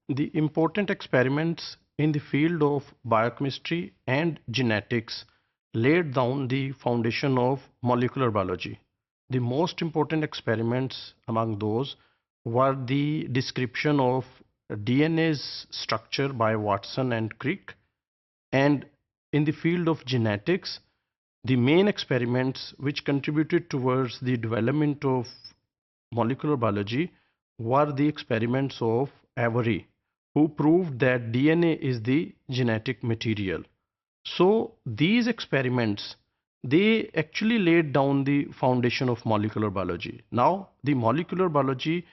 The important experiments in the field of biochemistry and genetics laid down the foundation of molecular biology. The most important experiments among those were the description of DNA's structure by Watson and Crick, and in the field of genetics, the main experiments which contributed towards the development of molecular biology were the experiments of Avery, who proved that DNA is the genetic material. So these experiments, they actually laid down the foundation of molecular biology. Now the molecular biology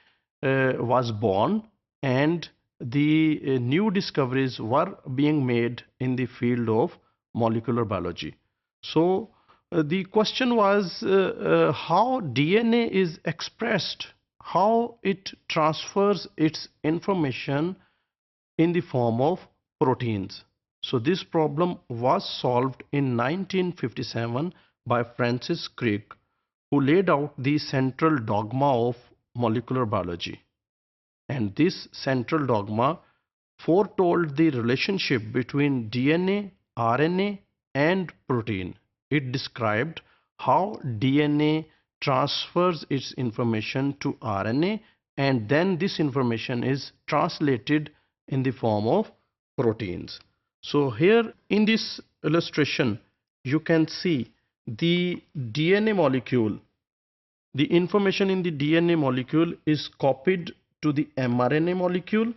was born, and the new discoveries were being made in the field of molecular biology. So the question was how DNA is expressed, how it transfers its information in the form of proteins. So this problem was solved in 1957 by Francis Crick, who laid out the central dogma of molecular biology. And this central dogma foretold the relationship between DNA, RNA, and protein. It described how DNA transfers its information to RNA, and then this information is translated in the form of proteins. So here in this illustration, you can see the DNA molecule. The information in the DNA molecule is copied to the mRNA molecule,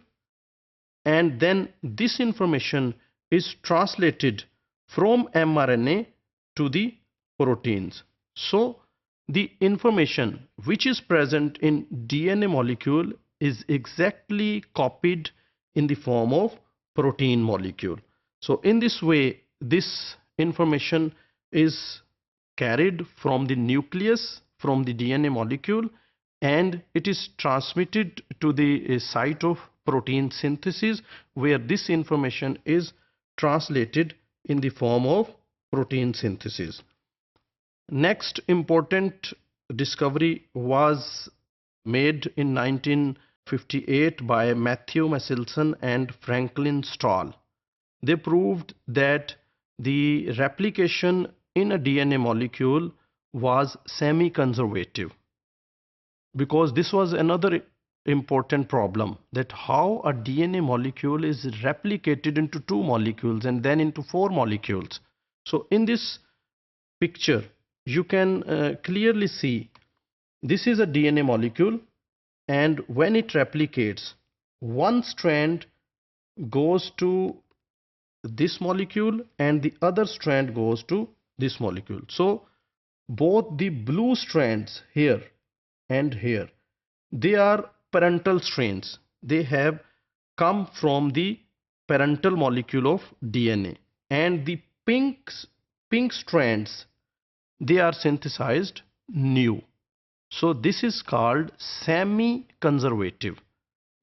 and then this information is translated from mRNA to the proteins. So the information which is present in DNA molecule is exactly copied in the form of protein molecule. So in this way, this information is carried from the nucleus, from the DNA molecule, and it is transmitted to the site of protein synthesis, where this information is translated in the form of protein synthesis. Next important discovery was made in 1958 by Matthew Meselson and Franklin Stahl. They proved that the replication in a DNA molecule was semi-conservative, because this was another important problem, that how a DNA molecule is replicated into two molecules and then into four molecules. So in this picture, you can clearly see this is a DNA molecule, and when it replicates, one strand goes to this molecule and the other strand goes to this molecule. So both the blue strands here and here, they are parental strands. They have come from the parental molecule of DNA, and the pink strands, they are synthesized new. So this is called semi-conservative.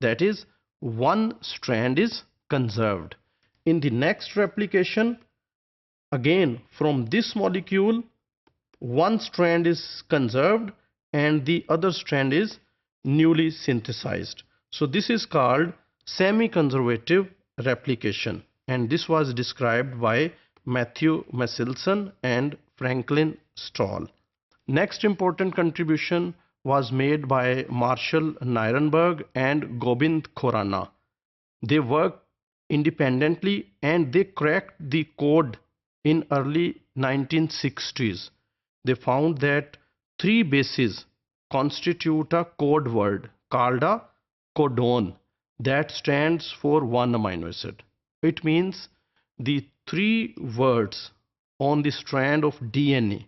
That is, one strand is conserved. In the next replication, again from this molecule, one strand is conserved and the other strand is newly synthesized. So this is called semi-conservative replication, and this was described by Matthew Meselson and Franklin Stahl. Next important contribution was made by Marshall Nirenberg and Gobind Khorana. They worked independently and they cracked the code in early 1960s. They found that three bases constitute a code word called a codon that stands for one amino acid. It means the three words on the strand of DNA,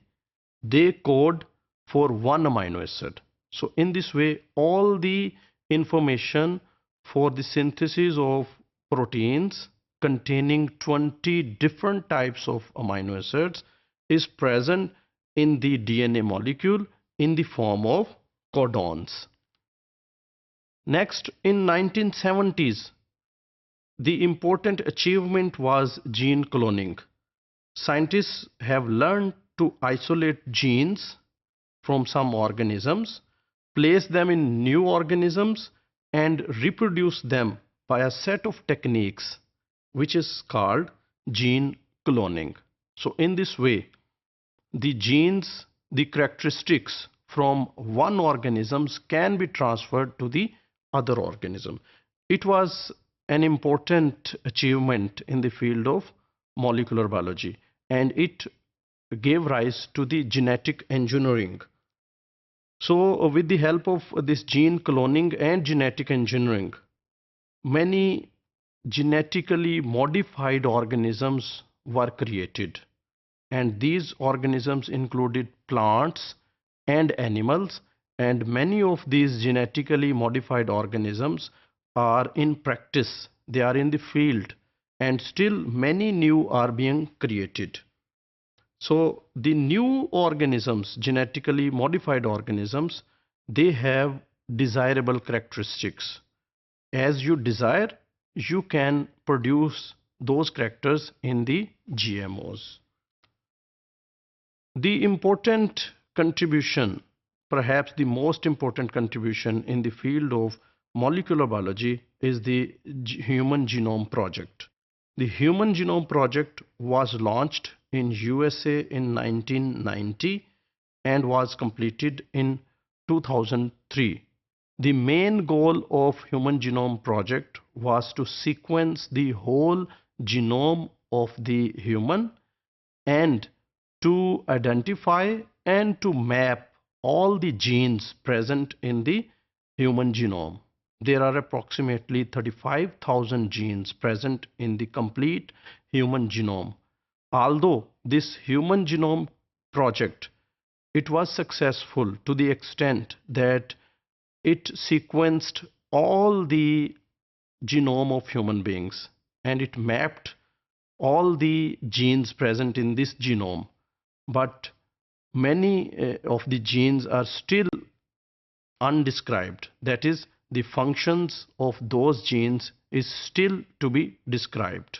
they code for one amino acid. So in this way, all the information for the synthesis of proteins containing 20 different types of amino acids is present in the DNA molecule in the form of codons. Next, in 1970s, the important achievement was gene cloning. Scientists have learned to isolate genes from some organisms, place them in new organisms, and reproduce them by a set of techniques which is called gene cloning. So in this way, the genes, the characteristics from one organism can be transferred to the other organism. It was an important achievement in the field of molecular biology, and it gave rise to the genetic engineering. So with the help of this gene cloning and genetic engineering, many genetically modified organisms were created, and these organisms included plants and animals, and many of these genetically modified organisms are in practice, they are in the field, and still many new are being created. So the new organisms, genetically modified organisms, they have desirable characteristics. As you desire, you can produce those characters in the GMOs. The important contribution, perhaps the most important contribution in the field of molecular biology, is the Human Genome Project. The Human Genome Project was launched in USA in 1990 and was completed in 2003. The main goal of Human Genome Project was to sequence the whole genome of the human and to identify and to map all the genes present in the human genome. There are approximately 35,000 genes present in the complete human genome. Although this Human Genome Project, it was successful to the extent that it sequenced all the genome of human beings and it mapped all the genes present in this genome, but many of the genes are still undescribed. That is, the functions of those genes is still to be described.